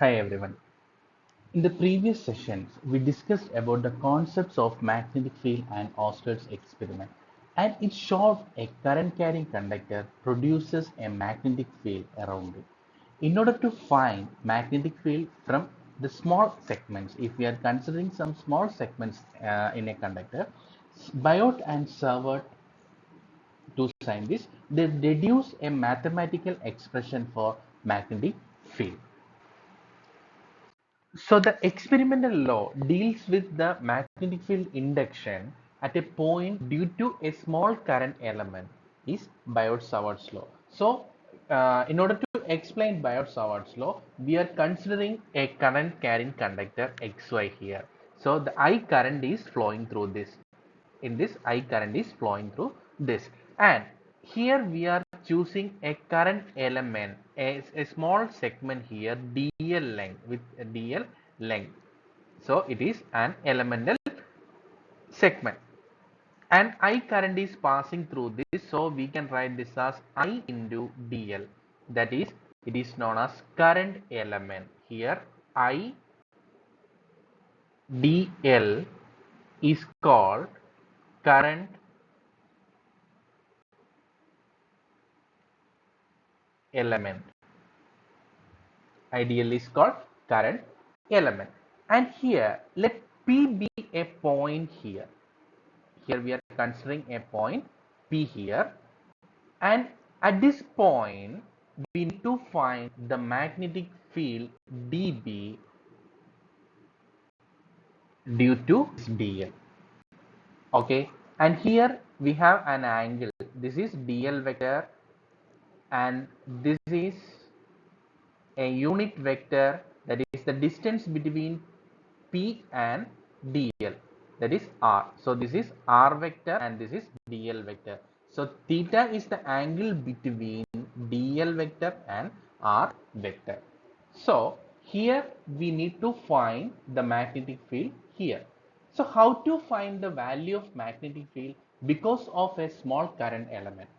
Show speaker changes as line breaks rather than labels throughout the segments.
Hi everyone. In the previous sessions, we discussed about the concepts of magnetic field and Oster's experiment, and it showed a current carrying conductor produces a magnetic field around it. In order to find magnetic field from the small segments, if we are considering some small segments in a conductor, Biot and Savart, two scientists, they deduce a mathematical expression for magnetic field. So the experimental law deals with the magnetic field induction at a point due to a small current element is Biot-Savart's law. So in order to explain Biot-Savart's law, we are considering a current carrying conductor XY here. So the I current is flowing through this. In this, I current is flowing through this, and here we are choosing a current element, a small segment here, dl length, with a dl length. So it is an elemental segment, and I current is passing through this, so we can write this as I into dl. That is, it is known as current element. Here I dl is called current element. Ideal is called current element. And here, let P be a point here. Here we are considering a point P here. And at this point, we need to find the magnetic field dB due to dl. Okay. And here we have an angle. This is dl vector, and this is a unit vector, that is the distance between P and dl, that is r. So this is r vector and this is dl vector. So theta is the angle between dl vector and r vector. So here we need to find the magnetic field here. So how to find the value of magnetic field because of a small current element?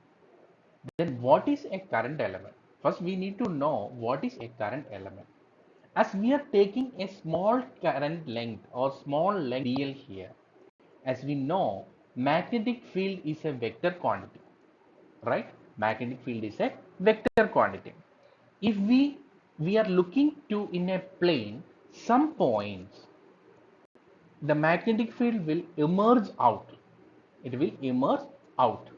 Then what is a current element? First we need to know what is a current element. As we are taking a small current length or small length dl here, as we know, magnetic field is a vector quantity, right? Magnetic field is a vector quantity. If we are looking to in a plane, some points the magnetic field will emerge out. It will emerge out,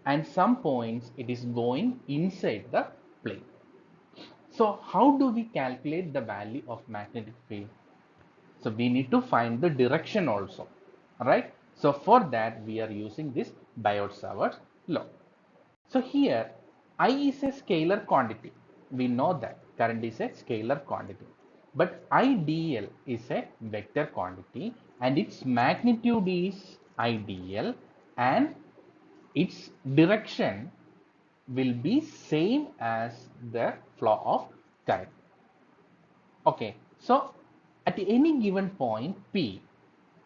and some points it is going inside the plane. So how do we calculate the value of magnetic field? So we need to find the direction also, right? So for that we are using this Biot-Savart's law. So here I is a scalar quantity. We know that current is a scalar quantity, but IDL is a vector quantity and its magnitude is IDL, and its direction will be same as the flow of current. Okay, so at any given point P,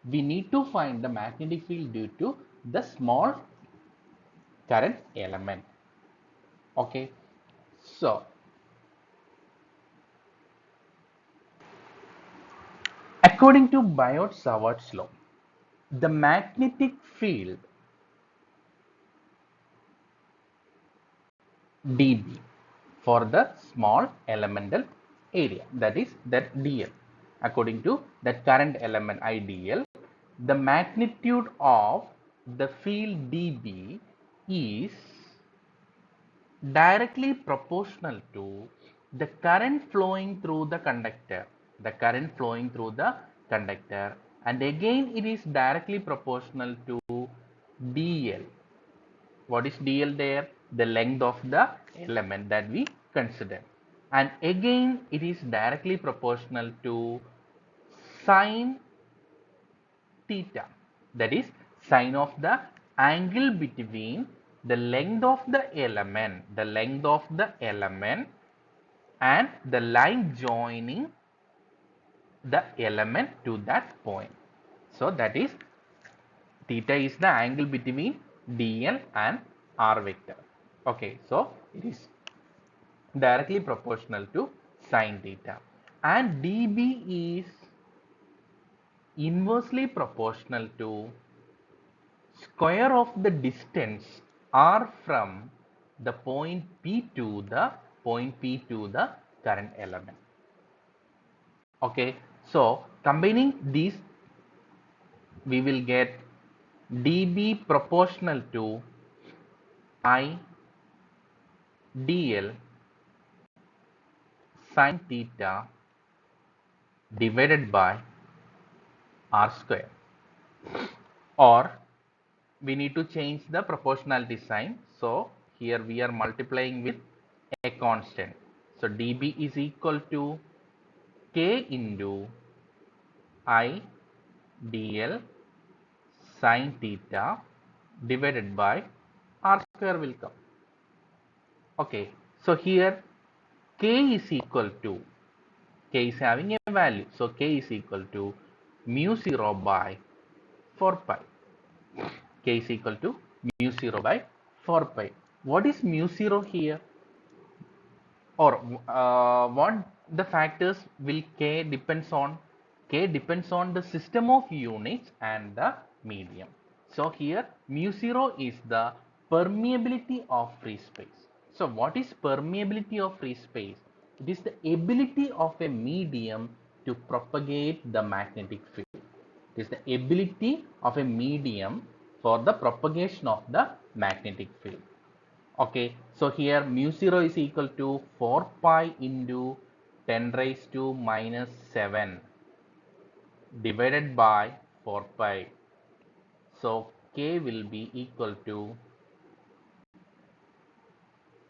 we need to find the magnetic field due to the small current element. Okay, so according to Biot-Savart's law, the magnetic field dB for the small elemental area, that is that dl, according to that current element idl, the magnitude of the field dB is directly proportional to the current flowing through the conductor, and again it is directly proportional to dl. What is dl there? The length of the element that we consider, and again it is directly proportional to sine theta, that is sine of the angle between the length of the element and the line joining the element to that point. So that is, theta is the angle between dl and r vector. Okay, so it is directly proportional to sine theta. and dB is inversely proportional to square of the distance r from the point P to the current element. Okay, so combining these, we will get dB proportional to I dl sin theta divided by r square, or we need to change the proportionality sign. So here we are multiplying with a constant. So dB is equal to k into I dl sin theta divided by r square will come. Okay, so here k is equal to, k is having a value, so k is equal to mu 0 by 4 pi. K is equal to mu 0 by 4 pi. What is mu 0 here? Or what the factors will k depends on? K depends on the system of units and the medium. So here mu 0 is the permeability of free space. So what is permeability of free space? It is the ability of a medium to propagate the magnetic field. It is the ability of a medium for the propagation of the magnetic field. Okay, so here mu 0 is equal to 4 pi into 10 raised to minus 7 divided by 4 pi. So k will be equal to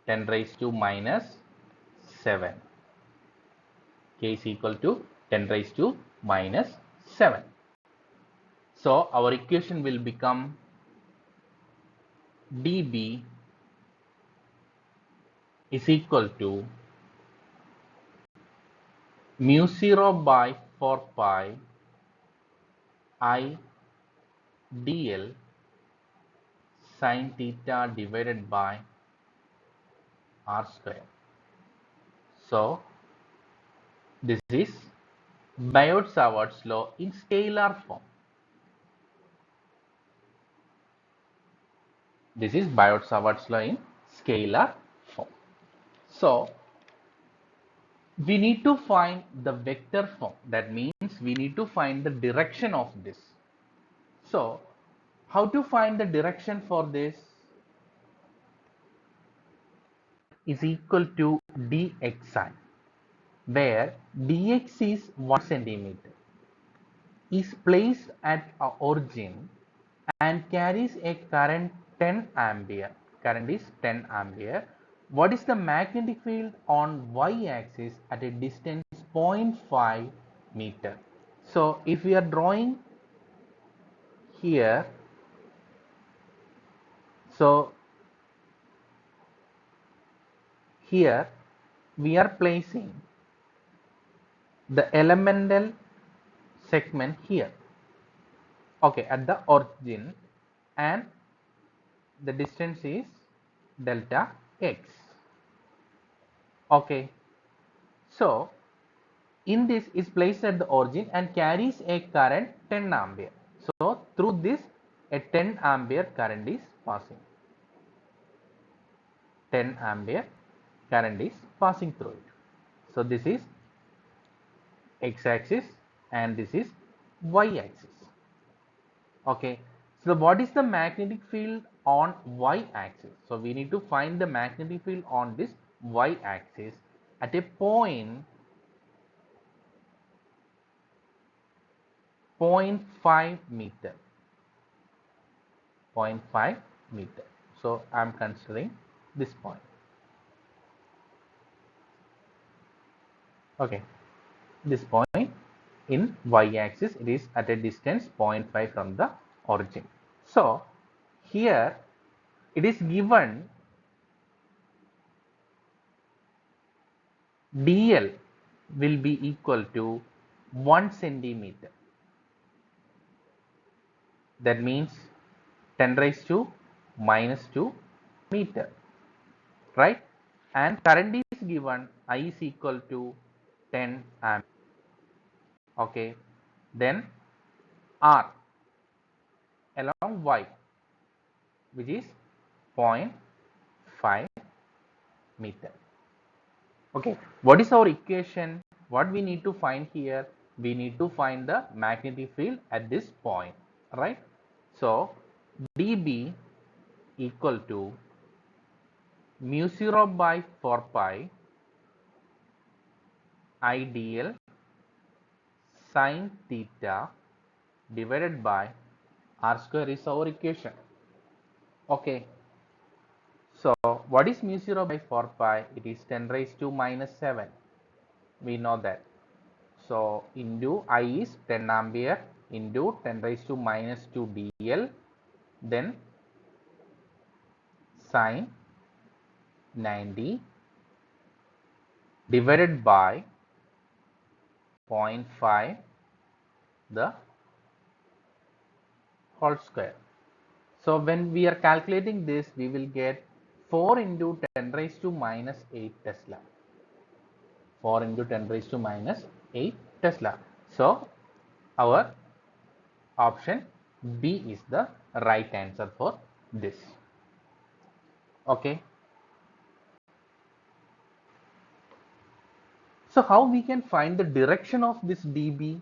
10 raised to minus 7. K is equal to 10 raised to minus 7. So our equation will become dB is equal to mu 0 by 4 pi I dl sin theta divided by r square. So this is Biot-Savart's law in scalar form. This is Biot-Savart's law in scalar form. So we need to find the vector form. That means we need to find the direction of this. So how to find the direction for this? Is equal to dxi, where dx is 1 centimeter, is placed at origin and carries a current 10 ampere. Current is 10 ampere. What is the magnetic field on y-axis at a distance 0.5 meter? So if we are drawing here, so here we are placing the elemental segment here, okay, at the origin, and the distance is delta x. Okay, so in this is placed at the origin and carries a current 10 ampere. So through this a 10 ampere current is passing. 10 ampere current is passing through it. So this is x-axis and this is y-axis. Okay, so what is the magnetic field on y-axis? So we need to find the magnetic field on this y-axis at a point 0.5 meter. 0.5 meter. So I am considering this point. Okay, this point in y-axis, it is at a distance 0.5 from the origin. So here it is given dl will be equal to 1 centimeter. That means 10 raised to minus 2 meter, right? And current is given, I is equal to 10 amp. Okay, then R along Y, which is 0.5 meter. Okay, what is our equation? What we need to find here? We need to find the magnetic field at this point, right? So dB equal to mu 0 by 4 pi IDL sine theta divided by R square is our equation. Okay, so what is mu 0 by 4 pi? It is 10 raised to minus 7. We know that. So into I is 10 ampere into 10 raised to minus 2 dl, then sine 90 divided by 0.5 the whole square. So when we are calculating this, we will get 4 into 10 raised to minus 8 Tesla. 4 into 10 raised to minus 8 Tesla. So our option B is the right answer for this. Okay. So how we can find the direction of this dB?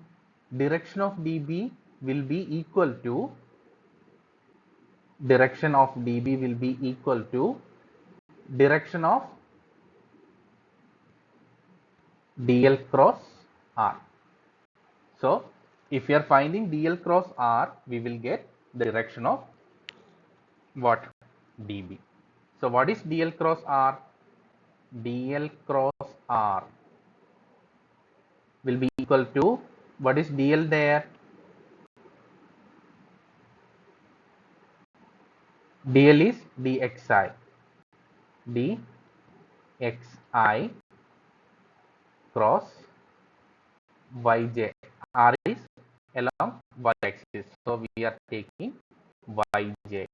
Direction of dB will be equal to direction of dB will be equal to direction of dl cross r. So if we are finding dl cross r, we will get the direction of what? dB. So what is dl cross r? dl cross r will be equal to, what is dl there? dl is dxi. dxi cross yj. R is along y-axis. So we are taking yj.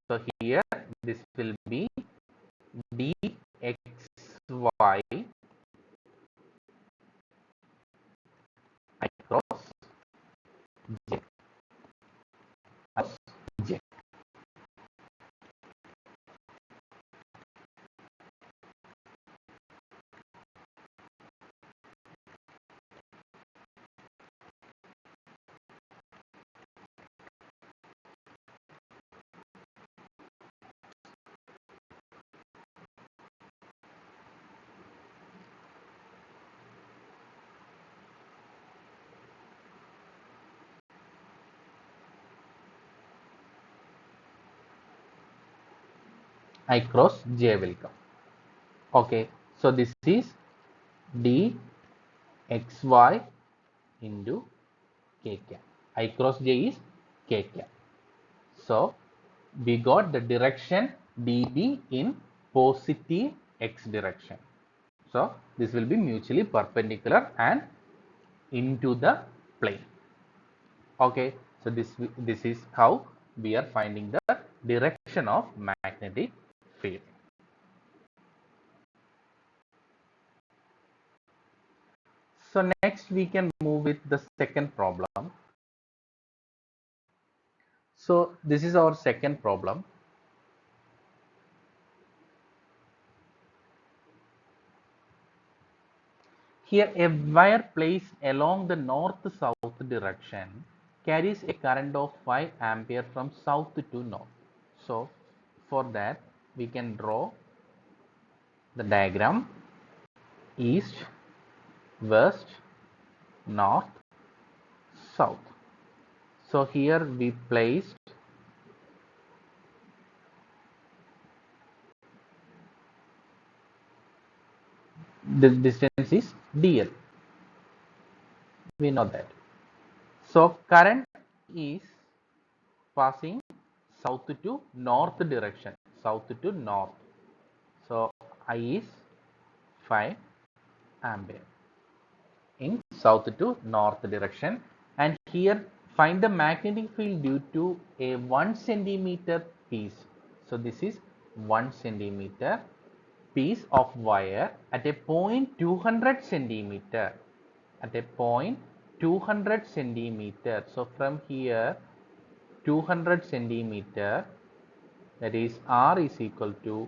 So here this will be dxy I cross j. j. I cross j will come. Okay, so this is dxy into k cap. I cross j is k cap. So we got the direction dB in positive x direction. So this will be mutually perpendicular and into the plane. Okay, so this is how we are finding the direction of magnetic field. So next we can move with the second problem. So this is our second problem. Here a wire placed along the north-south direction carries a current of 5 ampere from south to north. So for that we can draw the diagram: east, west, north, south. So here we placed the distance is dl. We know that. So current is passing south to north direction, south to north. So I is 5 ampere in south to north direction, and here find the magnetic field due to a 1 centimeter piece. So this is 1 centimeter piece of wire at a point 200 centimeter, at a point 200 centimeter. So from here 200 centimeter, that is R is equal to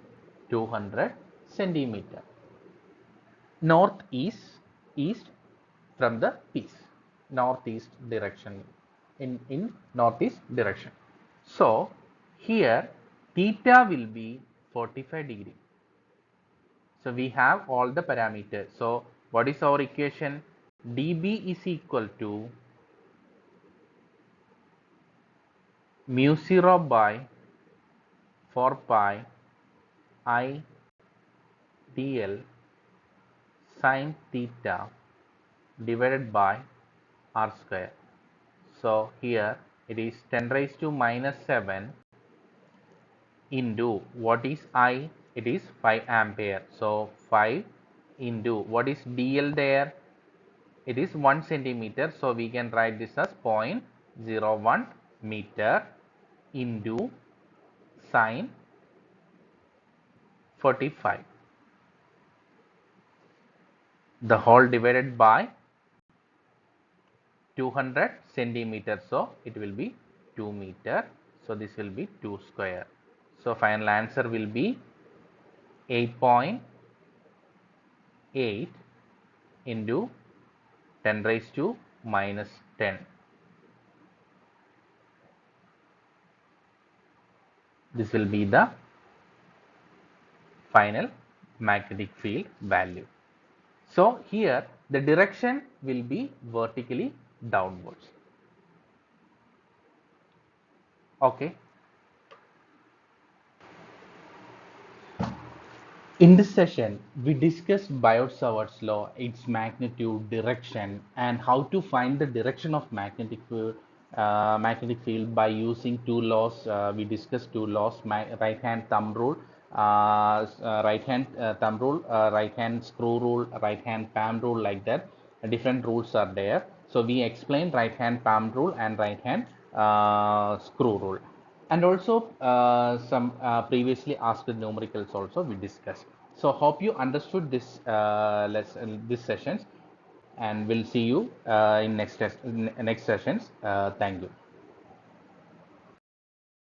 200 centimeter. Northeast from the piece, northeast direction, in northeast direction. So here theta will be 45 degree. So we have all the parameters. So what is our equation? dB is equal to mu 0 by 4 pi I dl sine theta divided by r square. So here it is 10 raised to minus 7 into what is I? It is 5 ampere. So 5 into what is dl there? It is 1 centimeter. So we can write this as 0.01 meter into sine 45. The whole divided by 200 centimeters, so it will be 2 meter. So this will be 2 square. So final answer will be 8.8 into 10 raised to minus 10. This will be the final magnetic field value. So here the direction will be vertically downwards. Okay. In this session, we discussed Biot-Savart's law, its magnitude, direction, and how to find the direction of magnetic field by using two laws. We discussed two laws: right hand thumb rule, right hand screw rule, right hand palm rule, like that. Different rules are there. So we explained right hand palm rule and right hand screw rule, and also some previously asked numericals also we discussed. So hope you understood this lesson, this sessions, and we'll see you in next sessions. Thank you.